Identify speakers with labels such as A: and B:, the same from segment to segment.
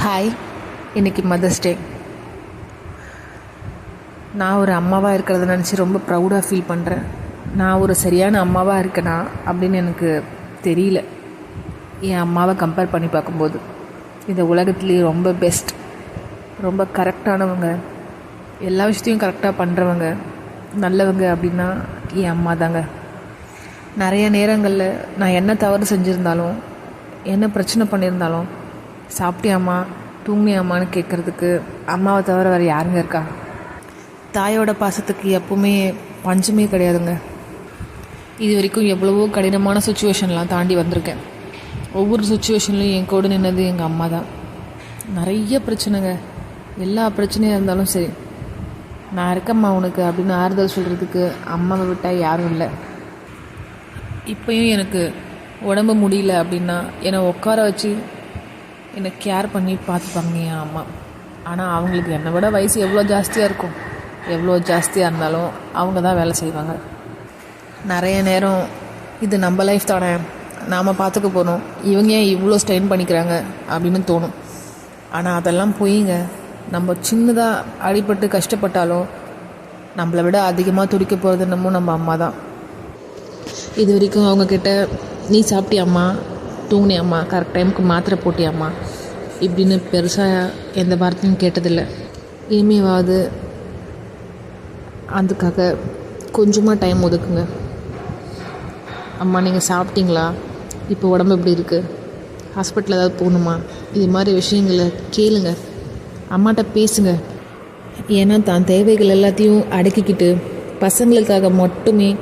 A: Hi, இன்றைக்கி mother's day. நான் ஒரு அம்மாவாக இருக்கிறத நினச்சி ரொம்ப ப்ரௌடாக ஃபீல் பண்ணுறேன். நான் ஒரு சரியான அம்மாவாக இருக்கேனா அப்படின்னு எனக்கு தெரியல. என் அம்மாவை கம்பேர் பண்ணி பார்க்கும்போது இந்த உலகத்துலேயே ரொம்ப பெஸ்ட், ரொம்ப கரெக்டானவங்க, எல்லா விஷயத்தையும் கரெக்டாக பண்ணுறவங்க, நல்லவங்க அப்படின்னா என் அம்மா தாங்க. நிறைய நேரங்களில் நான் என்ன தவறு செஞ்சுருந்தாலும், என்ன பிரச்சனை பண்ணியிருந்தாலும், சாப்பிட்டியாம்மா, தூங்கினியாம்மான்னு கேட்குறதுக்கு அம்மாவை தவிர வேறு யாருங்க இருக்கா? தாயோட பாசத்துக்கு எப்பவுமே பஞ்சமே கிடையாதுங்க. இது வரைக்கும் எவ்வளவோ கடினமான சுச்சுவேஷன்லாம் தாண்டி வந்திருக்கேன். ஒவ்வொரு சுச்சுவேஷன்லையும் என் கூட நின்னது எங்கள் அம்மா தான். நிறைய பிரச்சனைங்க, எல்லா பிரச்சனையாக இருந்தாலும் சரி, நான் இருக்கம்மா உனக்கு அப்படின்னு ஆறுதல் சொல்கிறதுக்கு அம்மாவை விட்டால் யாரும் இல்லை. இப்போயும் எனக்கு உடம்பு முடியல அப்படின்னா என்னை உட்கார வச்சு என்னை கேர் பண்ணி பார்த்துப்பாங்க என் அம்மா. ஆனால் அவங்களுக்கு என்னை விட வயசு எவ்வளோ ஜாஸ்தியாக இருக்கும். எவ்வளோ ஜாஸ்தியாக இருந்தாலும் அவங்க தான் வேலை செய்வாங்க. நிறைய நேரம் இது நம்ம லைஃப் தானே, நாம் பார்த்துக்க போகணும், இவங்க ஏன் இவ்வளோ ஸ்ட்ரெயின் பண்ணிக்கிறாங்க அப்படின்னு தோணும். ஆனால் அதெல்லாம் போயிங்க. நம்ம சின்னதாக அடிபட்டு கஷ்டப்பட்டாலும் நம்மளை விட அதிகமாக துடிக்க போகிறது நம்ம அம்மா தான். இது வரைக்கும் அவங்கக்கிட்ட நீ சாப்பிட்டியாம்மா, தூங்கினியாம்மா, கரெக்ட் டைமுக்கு மாத்திரை போட்டியாம்மா இப்படின்னு பெருசாக எந்த வார்த்தையும் கேட்டதில்லை. இனிமேவாவது அதுக்காக கொஞ்சமாக டைம் ஒதுக்குங்க. அம்மா நீங்கள் சாப்பிட்டீங்களா, இப்போ உடம்பு எப்படி இருக்குது, ஹாஸ்பிட்டல் ஏதாவது போகணுமா, இது மாதிரி விஷயங்களை கேளுங்க, அம்மாட்ட பேசுங்க. ஏன்னா தான் தேவைகள் எல்லாத்தையும் அடக்கிக்கிட்டு பசங்களுக்காக மட்டுமே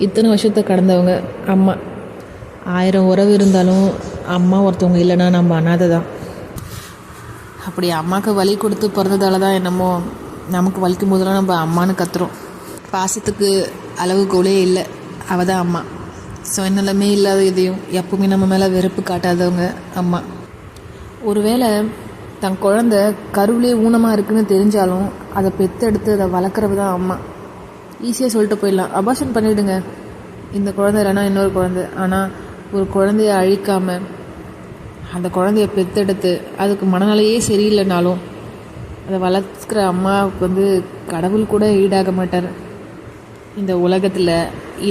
A: இத்தனை வருஷத்தை கடந்தவங்க அம்மா. 1000 உறவு இருந்தாலும் அம்மா ஒருத்தவங்க இல்லைன்னா நம்ம அனாதை தான். அப்படி அம்மாவுக்கு வலி கொடுத்து பிறந்ததால தான் என்னமோ நமக்கு வலிக்கும் போதெல்லாம் நம்ம அம்மானு கத்துறோம். பாசத்துக்கு அளவுகோலே இல்லை, அவள் தான் அம்மா. சுயநலமே இல்லாத இதையும் எப்பவுமே நம்ம மேலே வெறுப்பு காட்டாதவங்க அம்மா. ஒருவேளை தன் குழந்தை கருவிலே ஊனமாக இருக்குன்னு தெரிஞ்சாலும் அதை பெற்றெடுத்து அதை வளர்க்குறது தான் அம்மா. ஈஸியாக சொல்லிட்டு போயிடலாம், அபார்ஷன் பண்ணிவிடுங்க, இந்த குழந்தை இல்லைன்னா இன்னொரு குழந்தை. ஆனால் ஒரு குழந்தைய அழிக்காமல் அந்த குழந்தைய பெற்றெடுத்து அதுக்கு மனநிலையே சரியில்லைனாலும் அதை வளர்க்குற அம்மாவுக்கு கடவுள் கூட ஈடாக மாட்டார். இந்த உலகத்தில்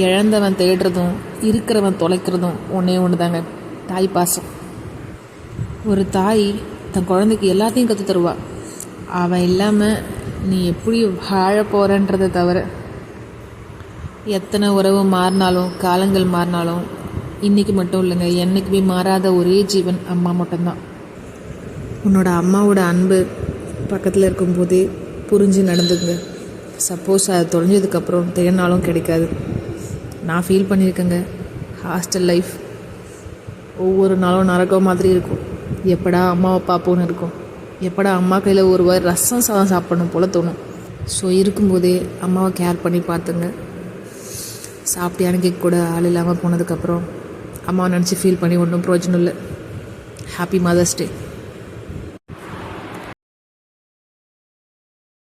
A: இழந்தவன் தேடுறதும் இருக்கிறவன் தொலைக்கிறதும் ஒன்று தாங்க, தாய் பாசம். ஒரு தாய் தன் குழந்தைக்கு எல்லாத்தையும் கற்று தருவா. அவன் இல்லாமல் நீ எப்படி வாழ போகிறன்றதை தவிர. எத்தனை உறவு மாறினாலும், காலங்கள் மாறினாலும், இன்றைக்கி மட்டும் இல்லைங்க, என்றைக்குமே மாறாத ஒரே ஜீவன் அம்மா மட்டும்தான். உன்னோட அம்மாவோட அன்பு பக்கத்தில் இருக்கும்போதே புரிஞ்சு நடந்துங்க. சப்போஸ் அது தொலைஞ்சதுக்கப்புறம் தேடினாலும் கிடைக்காது. நான் ஃபீல் பண்ணியிருக்கேங்க. ஹாஸ்டல் லைஃப் ஒவ்வொரு நாளும் நரகம் மாதிரி இருக்கும். எப்படா அம்மாவை பார்ப்போன்னு இருக்கும், எப்படா அம்மா கையில் ஒரு வாய் ரசம் சாதம் சாப்பிடணும் போல் தோணும். ஸோ இருக்கும்போதே அம்மாவை கேர் பண்ணி பார்த்துங்க. சாப்பிட்டியான்னு கேட்க கூட ஆள் இல்லாமல் போனதுக்கப்புறம் அம்மாவை நினச்சி ஃபீல் பண்ணி ஒன்றும் பிரயோஜனம் இல்லை. Happy mother's day.